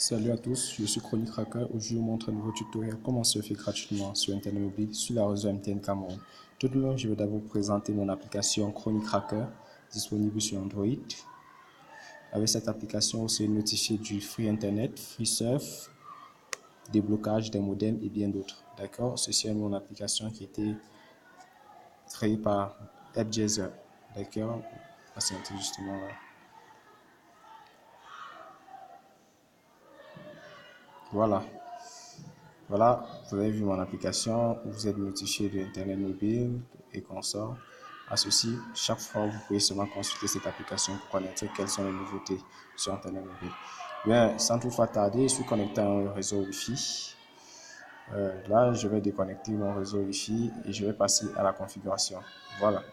Salut à tous, je suis Chronic Hacker. Aujourd'hui, je vous montre un nouveau tutoriel comment surfer gratuitement sur Internet mobile sur la réseau MTN Cameroun. Tout de même, je vais d'abord vous présenter mon application Chronic Hacker disponible sur Android. Avec cette application, vous serez notifié du free Internet, free surf, déblocage des modems et bien d'autres. D'accord? Ceci est mon application qui a été créée par AppJazer. D'accord? Patientez justement là. Voilà. Voilà, vous avez vu mon application, vous êtes notifié de Internet mobile et consorts. À ceci, chaque fois, vous pouvez seulement consulter cette application pour connaître quelles sont les nouveautés sur Internet mobile. Bien, sans toutefois tarder, je suis connecté à un réseau Wi-Fi. Là, je vais déconnecter mon réseau Wi-Fi et je vais passer à la configuration. Voilà.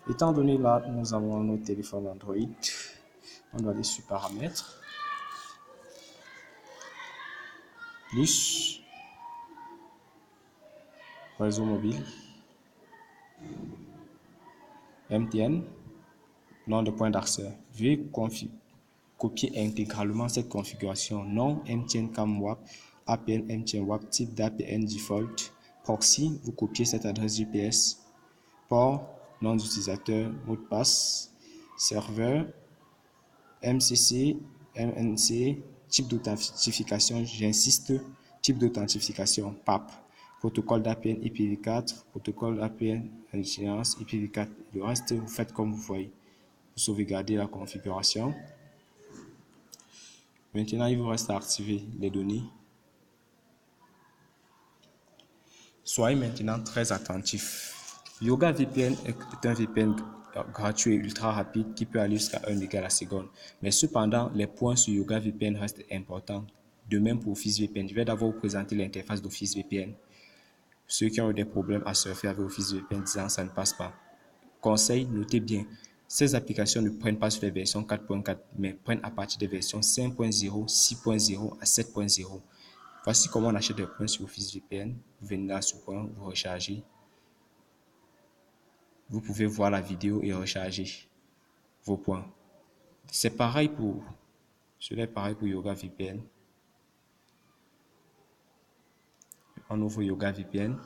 Étant donné là, nous avons nos téléphones Android. On doit aller sur Paramètres, plus réseau mobile, MTN, nom de point d'accès. Veuillez copier intégralement cette configuration. Nom MTN CamWap, APN MTN WAP, type d'APN default, proxy, vous copiez cette adresse GPS, port, nom d'utilisateur, mot de passe, serveur, MCC, MNC, type d'authentification, j'insiste, type d'authentification, PAP, protocole d'APN IPv4, protocole d'APN ingérence IPv4. Le reste, vous faites comme vous voyez. Vous sauvegardez la configuration. Maintenant, il vous reste à activer les données. Soyez maintenant très attentif. Yoga VPN est un VPN gratuit et ultra rapide qui peut aller jusqu'à 1 méga la seconde. Mais cependant, les points sur Yoga VPN restent importants. De même pour Office VPN. Je vais d'abord vous présenter l'interface d'Office VPN. Ceux qui ont eu des problèmes à surfer avec Office VPN disant ça ne passe pas. Conseil, notez bien, ces applications ne prennent pas sur les versions 4.4, mais prennent à partir des versions 5.0, 6.0 à 7.0. Voici comment on achète des points sur Office VPN. Vous venez là sur point, vous rechargez. Vous pouvez voir la vidéo et recharger vos points. C'est pareil pour, cela est pareil pour Yoga VPN. On ouvre Yoga VPN.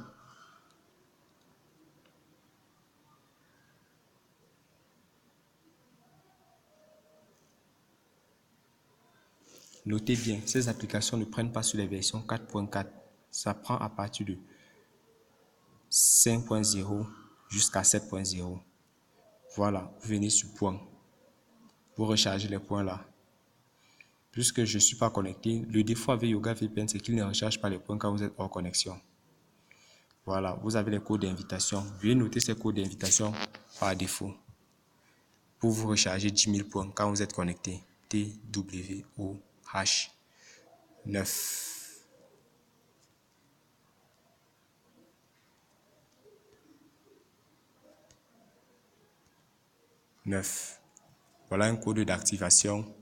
Notez bien, ces applications ne prennent pas sur les versions 4.4. Ça prend à partir de 5.0 jusqu'à 7.0. Voilà, vous venez sur point. Vous rechargez les points là. Puisque je ne suis pas connecté, le défaut avec Yoga VPN, c'est qu'il ne recharge pas les points quand vous êtes hors connexion. Voilà, vous avez les codes d'invitation. Veuillez noter ces codes d'invitation par défaut pour vous recharger 10 000 points quand vous êtes connecté. TWOH 9. Voilà un code d'activation.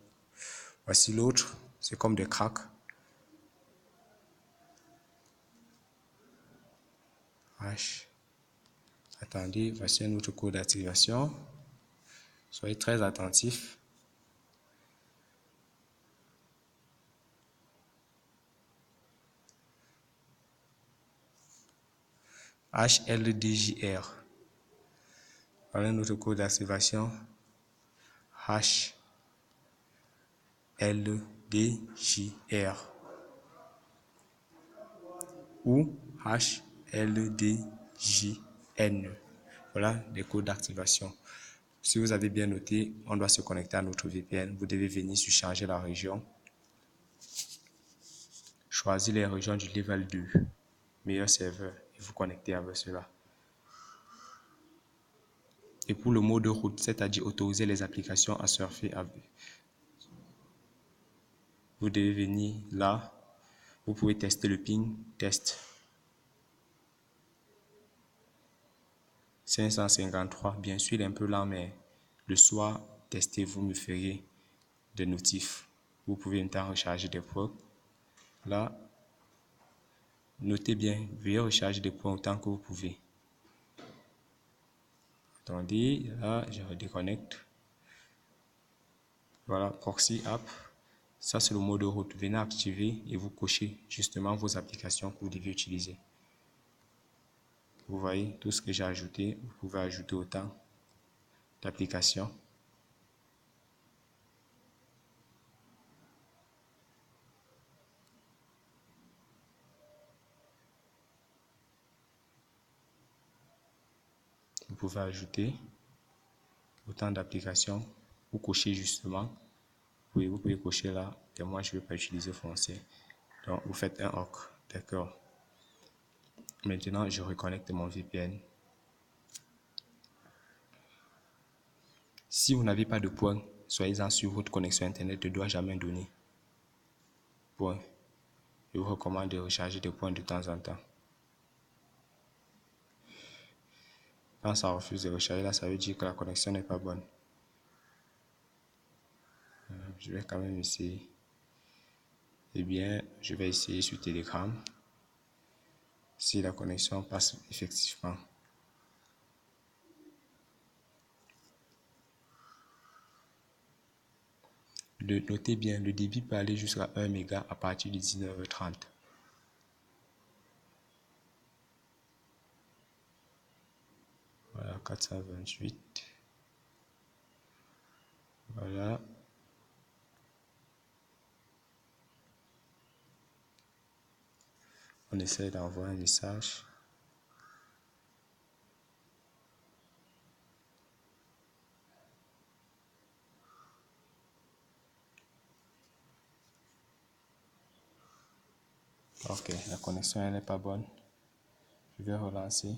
Voici l'autre, c'est comme des cracks. H. Attendez, voici un autre code d'activation. Soyez très attentifs. HLDJR. Voilà un autre code d'activation. HLDJR ou HLDJN. Voilà les codes d'activation. Si vous avez bien noté, on doit se connecter à notre VPN. Vous devez venir sur charger la région. Choisir les régions du level 2, meilleur serveur, et vous connecter avec cela. Et pour le mode route, c'est-à-dire autoriser les applications à surfer avec, vous devez venir là. Vous pouvez tester le ping, test 553. Bien sûr, il est un peu lent, mais le soir, testez, vous me ferez des notifs. Vous pouvez maintenant recharger des points. Là, notez bien, veuillez recharger des points autant que vous pouvez. Attendez, là, je redéconnecte. Voilà, proxy app. Ça, c'est le mode route. Venez activer et vous cochez justement vos applications que vous devez utiliser. Vous voyez tout ce que j'ai ajouté. Vous pouvez ajouter autant d'applications. Vous pouvez ajouter autant d'applications. Vous cochez justement. Vous pouvez cocher là. Et moi, je ne vais pas utiliser français. Donc, vous faites un OK. D'accord. Maintenant, je reconnecte mon VPN. Si vous n'avez pas de points, soyez-en sûr, votre connexion Internet ne doit jamais donner. Point. Je vous recommande de recharger des points de temps en temps. Quand ça refuse de recharger, là, ça veut dire que la connexion n'est pas bonne. Je vais quand même essayer. Eh bien, je vais essayer sur Telegram. Si la connexion passe effectivement. Notez bien, le débit peut aller jusqu'à 1 méga à partir de 19h30. Voilà, 428. Voilà. On essaie d'envoyer un message. Ok, la connexion elle n'est pas bonne. Je vais relancer.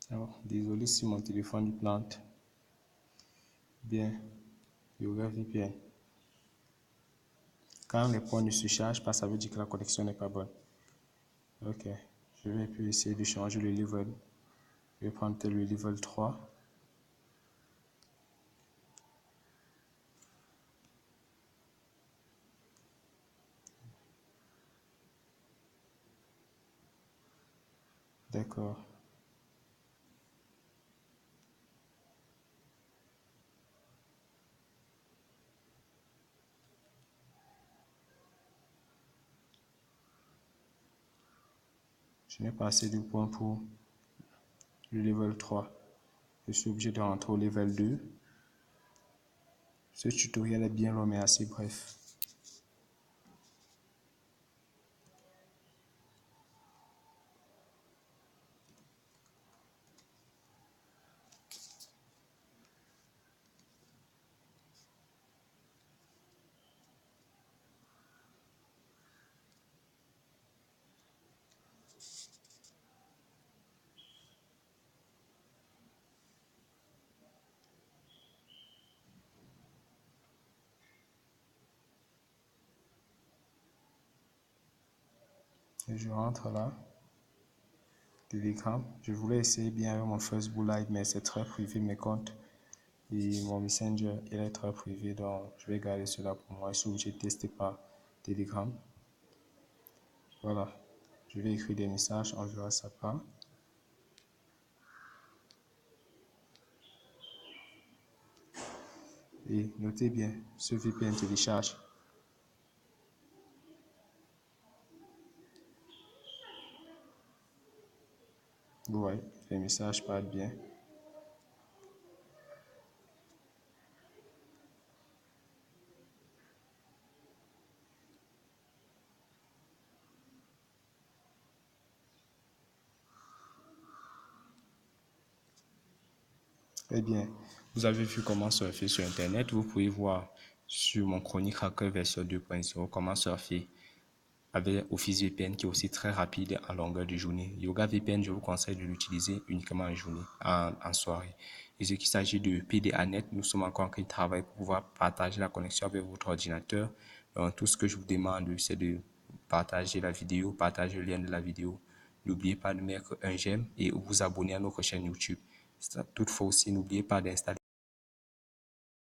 Alors, désolé si mon téléphone plante. Bien, Yoga VPN. Quand les points ne se chargent pas, ça veut dire que la connexion n'est pas bonne. Ok, je vais puis essayer de changer le level. Je vais prendre le level 3. D'accord. Je n'ai pas assez de points pour le level 3. Je suis obligé de rentrer au level 2. Ce tutoriel est bien long mais assez bref. Et je rentre là. Telegram. Je voulais essayer bien avec mon Facebook Live, mais c'est très privé mes comptes. Et mon Messenger, il est très privé, donc je vais garder cela pour moi. Je suis obligé de tester par Telegram. Voilà. Je vais écrire des messages, on verra ça pas. Et notez bien, ce VPN télécharge. Vous voyez, les messages partent bien. Eh bien, vous avez vu comment surfer sur Internet. Vous pouvez voir sur mon chronique hacker version 2.0 comment surfer avec Office VPN qui est aussi très rapide en longueur de journée. Yoga VPN, je vous conseille de l'utiliser uniquement en journée, en soirée. Et ce qui s'agit de PDANet, nous sommes encore en train de travailler pour pouvoir partager la connexion avec votre ordinateur. Donc, tout ce que je vous demande, c'est de partager la vidéo, partager le lien de la vidéo. N'oubliez pas de mettre un j'aime et vous abonner à notre chaîne YouTube. Toutefois aussi, n'oubliez pas d'installer